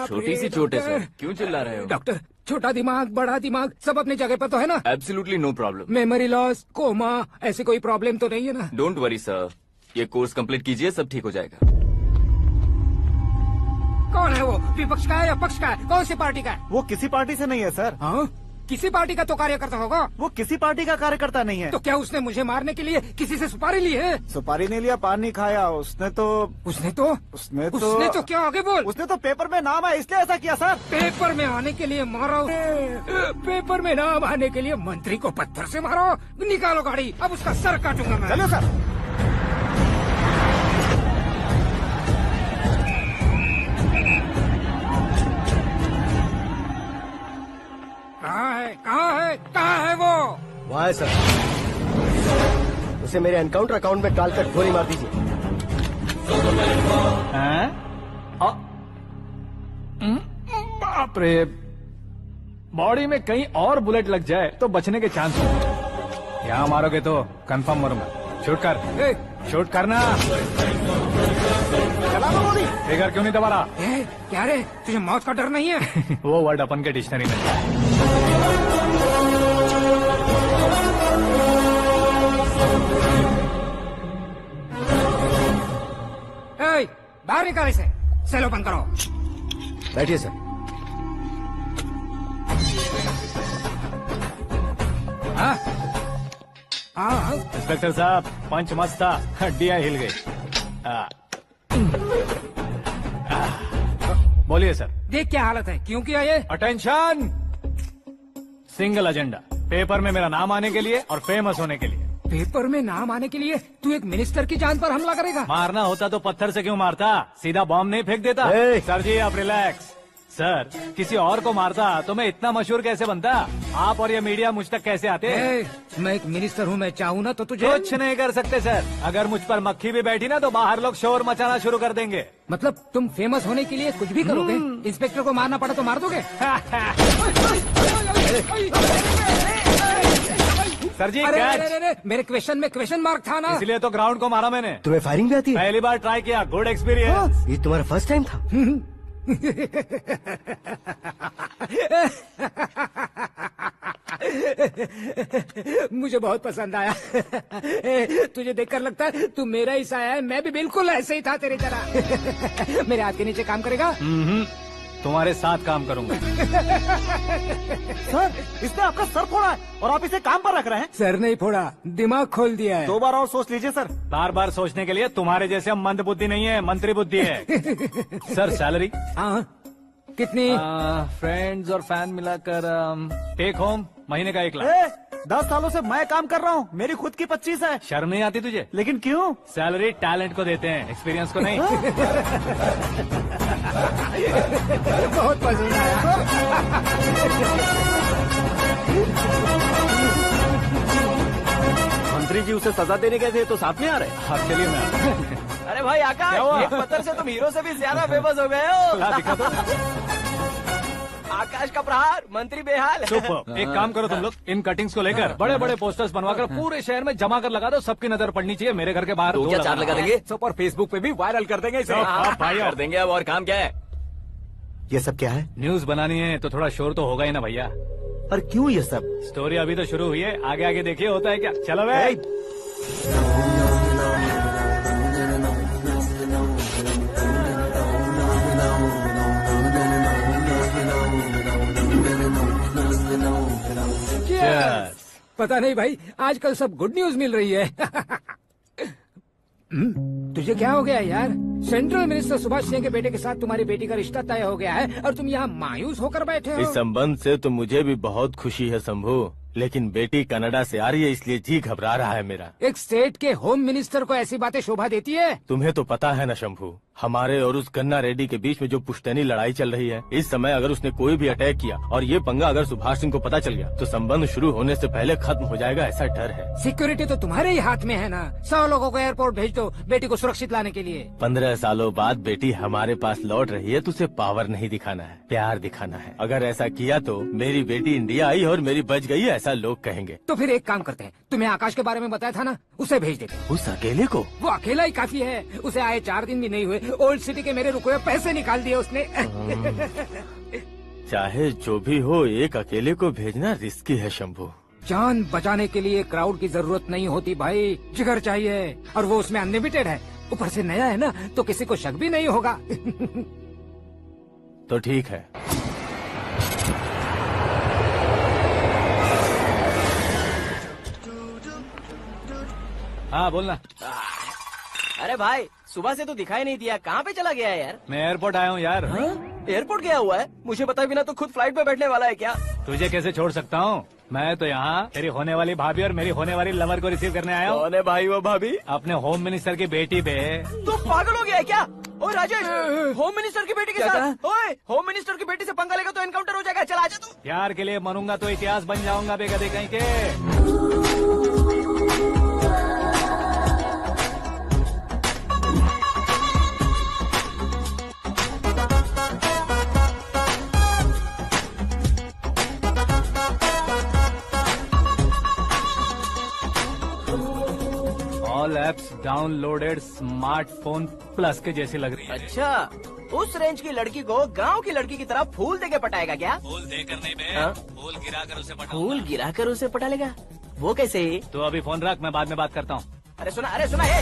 छोटी सी चोट है सर, क्यों चिल्ला रहे हो? डॉक्टर, छोटा दिमाग बड़ा दिमाग सब अपनी जगह पर तो है ना? Absolutely no problem. Memory loss, coma, ऐसी कोई प्रॉब्लम तो नहीं है ना? डोंट वरी सर, ये कोर्स कंप्लीट कीजिए, सब ठीक हो जाएगा। कौन है वो? विपक्ष का है या पक्ष का है? कौन सी पार्टी का है? वो किसी पार्टी से नहीं है सर। हाँ? किसी पार्टी का तो कार्यकर्ता होगा। वो किसी पार्टी का कार्यकर्ता नहीं है। तो क्या उसने मुझे मारने के लिए किसी से सुपारी ली है? सुपारी नहीं लिया, पान नहीं खाया। उसने तो क्या आगे बोल? उसने तो पेपर में नाम है इसलिए ऐसा किया सर। पेपर में आने के लिए मारा? पेपर में नाम आने के लिए मंत्री को पत्थर से मारो? निकालो गाड़ी, अब उसका सर काटूंगा मैं। चलो सर। कहाँ है वो? वहाँ है सर। उसे मेरे एनकाउंटर अकाउंट में डालकर गोली मार दीजिए। बाप रे, बॉडी में कहीं और बुलेट लग जाए तो बचने के चांस हो। यहाँ मारोगे तो कंफर्म मरूंगा। शूट कर, शूट करना। फिगर क्यों नहीं दबा रहा? क्या रे, तुझे मौत का डर नहीं है? वो वर्ड अपन के डिक्शनरी में। बाहर निकाल इसे, सेलो बंद करो। बैठिए सर। इंस्पेक्टर साहब, पंच मस्त था, हड्डियां हिल गई। बोलिए सर। देख क्या हालत है, क्यों किया ये? अटेंशन, सिंगल एजेंडा, पेपर में मेरा नाम आने के लिए और फेमस होने के लिए। पेपर में नाम आने के लिए तू एक मिनिस्टर की जान पर हमला करेगा? मारना होता तो पत्थर से क्यों मारता, सीधा बॉम्ब नहीं फेंक देता। सर जी आप रिलैक्स। सर, किसी और को मारता तो मैं इतना मशहूर कैसे बनता? आप और ये मीडिया मुझ तक कैसे आते? मैं एक मिनिस्टर हूँ, मैं चाहूँ ना तो तुझे कुछ नहीं कर सकते सर। अगर मुझ पर मक्खी भी बैठी ना तो बाहर लोग शोर मचाना शुरू कर देंगे। मतलब तुम फेमस होने के लिए कुछ भी करोगे? इंस्पेक्टर को मारना पड़ा तो मार दोगे? सर जी अरे, मेरे क्वेश्चन में क्वेश्चन मार्क था ना, इसलिए तो ग्राउंड को मारा मैंने। तुम्हें फायरिंग भी आती है? पहली बार ट्राई किया, गुड एक्सपीरियंस। ये तुम्हारा फर्स्ट टाइम था? मुझे बहुत पसंद आया। तुझे देखकर लगता है तू मेरा ही साया है। मैं भी बिल्कुल ऐसे ही था तेरी तरह। मेरे हाथ के नीचे काम करेगा? तुम्हारे साथ काम करूंगा। सर, इसने आपका सर फोड़ा है और आप इसे काम पर रख रहे हैं? सर नहीं फोड़ा, दिमाग खोल दिया है। 2 बार और सोच लीजिए सर। बार बार सोचने के लिए तुम्हारे जैसे मंद बुद्धि नहीं है, मंत्री बुद्धि है। Sir salary? हाँ, कितनी? फ्रेंड्स और फैन मिलाकर टेक होम महीने का 1 लाख। 10 सालों से मैं काम कर रहा हूँ, मेरी खुद की 25 है। शर्म नहीं आती तुझे? लेकिन क्यों? सैलरी टैलेंट को देते हैं, एक्सपीरियंस को नहीं। बहुत पसंद आया। मंत्री जी उसे सजा देने गए थे तो साथ में आ रहे? हाँ चलिए मैं। अरे भाई आकाश, एक पत्थर से तुम हीरो से भी ज्यादा फेमस हो गए हो। दिखा तो। आकाश का प्रहार, मंत्री बेहाल। सुपर। एक काम करो तुम लोग, इन कटिंग्स को लेकर बड़े बड़े पोस्टर्स बनवाकर पूरे शहर में जमा कर लगा दो। सबकी नजर पड़नी चाहिए। मेरे घर के बाहर 2 या 4 लगा देंगे। और फेसबुक पे भी वायरल कर देंगे इसे। भाई कर देंगे। अब और काम क्या है? ये सब क्या है? न्यूज बनानी है तो थोड़ा शोर तो होगा ही ना भैया। और क्यों ये सब? स्टोरी अभी तो शुरू हुई है, आगे आगे देखिए होता है क्या। चलो भाई। पता नहीं भाई, आजकल सब गुड न्यूज मिल रही है। तुझे क्या हो गया यार? सेंट्रल मिनिस्टर सुभाष सिंह के बेटे के साथ तुम्हारी बेटी का रिश्ता तय हो गया है और तुम यहाँ मायूस होकर बैठे हो। इस संबंध से तो मुझे भी बहुत खुशी है शंभू, लेकिन बेटी कनाडा से आ रही है इसलिए जी घबरा रहा है मेरा। एक स्टेट के होम मिनिस्टर को ऐसी बातें शोभा देती है? तुम्हें तो पता है ना शंभू, हमारे और उस गन्ना रेड्डी के बीच में जो पुश्तैनी लड़ाई चल रही है। इस समय अगर उसने कोई भी अटैक किया और ये पंगा अगर सुभाष सिंह को पता चल गया तो संबंध शुरू होने से पहले खत्म हो जाएगा, ऐसा डर है। सिक्योरिटी तो तुम्हारे ही हाथ में है ना। 100 लोगों को एयरपोर्ट भेज दो बेटी को सुरक्षित लाने के लिए। 15 सालों बाद बेटी हमारे पास लौट रही है तो उसे पावर नहीं दिखाना है, प्यार दिखाना है। अगर ऐसा किया तो मेरी बेटी इंडिया आई और मेरी बच गई, ऐसा लोग कहेंगे। तो फिर एक काम करते हैं, तुम्हें आकाश के बारे में बताया था ना, उसे भेज देते हैं। उस अकेले को? वो अकेला ही काफी है। उसे आए 4 दिन भी नहीं हुए ओल्ड सिटी के मेरे रुके हुए पैसे निकाल दिए उसने। चाहे जो भी हो, एक अकेले को भेजना रिस्की है शंभू। जान बचाने के लिए क्राउड की जरूरत नहीं होती भाई, जिगर चाहिए, और वो उसमें अनलिमिटेड है। ऊपर से नया है ना, तो किसी को शक भी नहीं होगा। तो ठीक है। हाँ बोलना। अरे भाई, सुबह से तो दिखाई नहीं दिया, कहाँ पे चला गया है यार? मैं एयरपोर्ट आया हूँ यार। एयरपोर्ट गया हुआ है? मुझे बताए बिना तो खुद फ्लाइट पे बैठने वाला है क्या? तुझे कैसे छोड़ सकता हूँ? मैं तो यहाँ तेरी होने वाली भाभी और मेरी होने वाली लवर को रिसीव करने आया हूँ। कौन है भाई वो भाभी? अपने होम मिनिस्टर की बेटी पे। तो पागल हो गया है क्या? ओए राजेश, होम मिनिस्टर की बेटी के साथ? ओए, होम मिनिस्टर की बेटी से पंगा लेगा तो एनकाउंटर हो जाएगा। चल आजा तू। प्यार के लिए मरूंगा तो इतिहास बन जाऊंगा बेगदे कहीं के। All apps downloaded smartphone plus के जैसी लग रही है। अच्छा, उस रेंज की लड़की को गांव की लड़की की तरह फूल देके पटाएगा क्या? फूल देकर नहीं बे, हाँ? फूल गिराकर उसे पटा। फूल गिराकर उसे पटा लेगा? वो कैसे? तो अभी फोन रख, मैं बाद में बात करता हूँ। अरे सुना ये।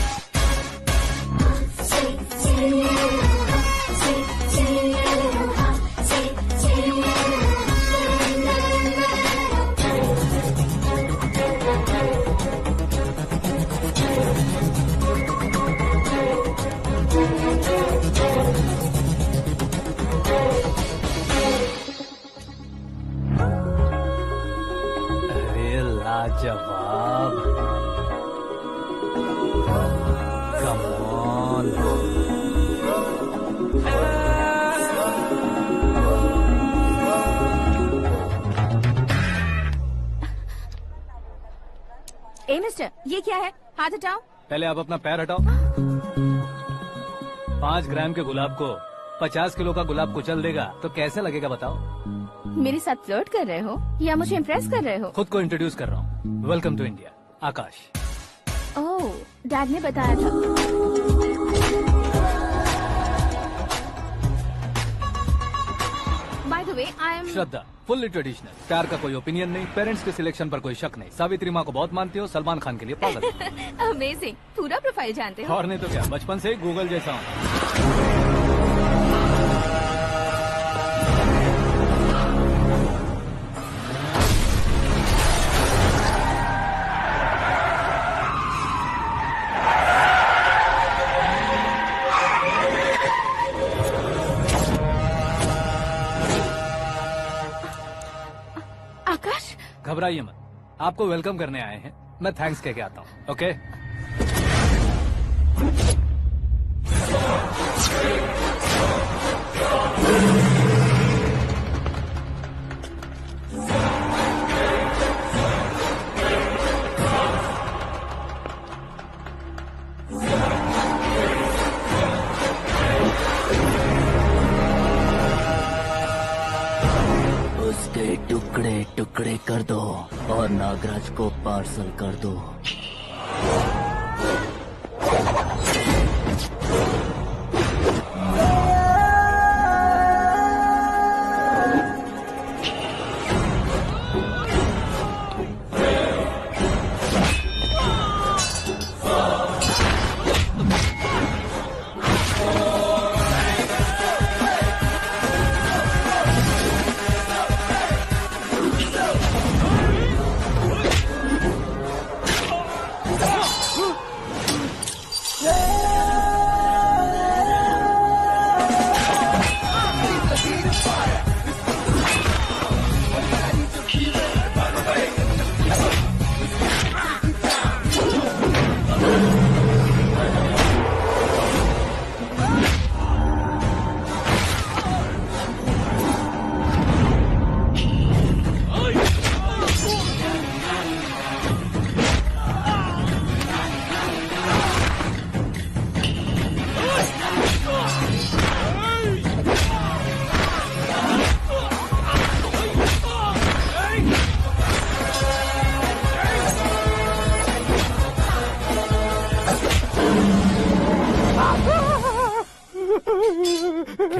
अरे लाजवाब, कम ऑन। ए मिस्टर, ये क्या है? हाथ हटाओ। पहले आप अपना पैर हटाओ। 5 ग्राम के गुलाब को 50 किलो का गुलाब कुचल देगा तो कैसे लगेगा बताओ? मेरे साथ फ्लर्ट कर रहे हो या मुझे इम्प्रेस कर रहे हो? खुद को इंट्रोड्यूस कर रहा हूँ। Welcome to India, Aakash. Oh, dad ने बताया था। By the way, I am Shraddha, fully traditional. प्यार का कोई ओपिनियन नहीं, पेरेंट्स के सिलेक्शन पर कोई शक नहीं। सावित्री माँ को बहुत मानती हो, सलमान खान के लिए पागल। अमेजिंग, पूरा प्रोफाइल जानते हो। और नहीं तो क्या, बचपन से ही गूगल जैसा हूँ। आकाश, घबराइए मत, आपको वेलकम करने आए हैं। मैं थैंक्स कह के आता हूँ। ओके? उसके टुकड़े टुकड़े कर दो और नागराज को पार्सल कर दो।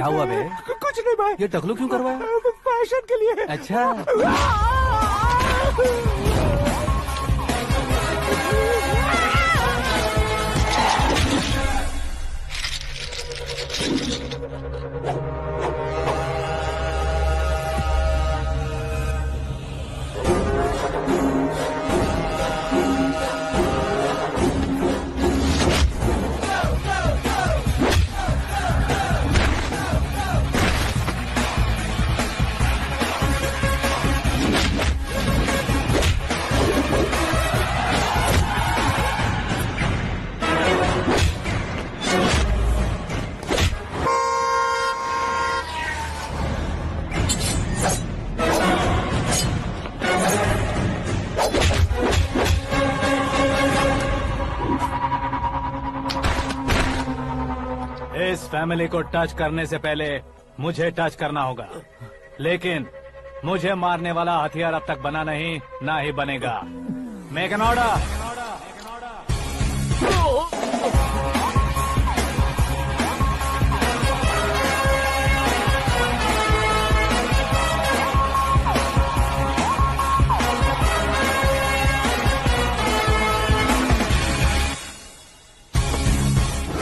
क्या हुआ बे? कुछ नहीं भाई, ये टकलू क्यों करवाया? फैशन के लिए। अच्छा, इस फैमिली को टच करने से पहले मुझे टच करना होगा, लेकिन मुझे मारने वाला हथियार अब तक बना नहीं, ना ही बनेगा। Make an order.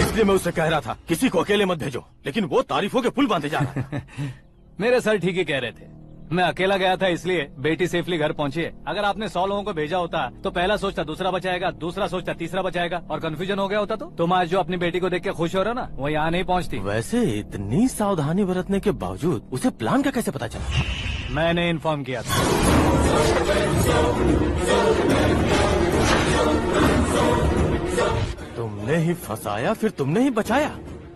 इसलिए मैं उससे कह रहा था किसी को अकेले मत भेजो, लेकिन वो तारीफों के पुल बांधे जा रहा है। मेरे सर ठीक ही कह रहे थे। मैं अकेला गया था इसलिए बेटी सेफली घर पहुंची है। अगर आपने 100 लोगों को भेजा होता तो पहला सोचता दूसरा बचाएगा, दूसरा सोचता तीसरा बचाएगा, और कंफ्यूजन हो गया होता तो तुम आज जो अपनी बेटी को देख के खुश हो रहे हो ना, वो यहाँ नहीं पहुँचती। वैसे इतनी सावधानी बरतने के बावजूद उसे प्लान का कैसे पता चला? मैंने इन्फॉर्म किया था। तुमने ही फंसाया, फिर तुमने ही बचाया।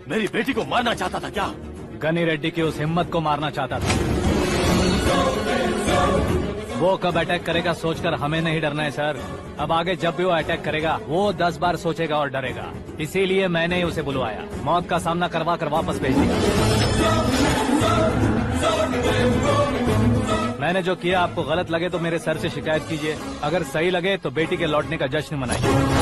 मेरी बेटी को मारना चाहता था क्या? गनी रेड्डी की उस हिम्मत को मारना चाहता था। वो कब अटैक करेगा सोचकर हमें नहीं डरना है सर। अब आगे जब भी वो अटैक करेगा वो 10 बार सोचेगा और डरेगा। इसीलिए मैंने ही उसे बुलवाया, मौत का सामना करवा कर वापस भेज दिया। मैंने जो किया आपको गलत लगे तो मेरे सर से शिकायत कीजिए, अगर सही लगे तो बेटी के लौटने का जश्न मनाइए।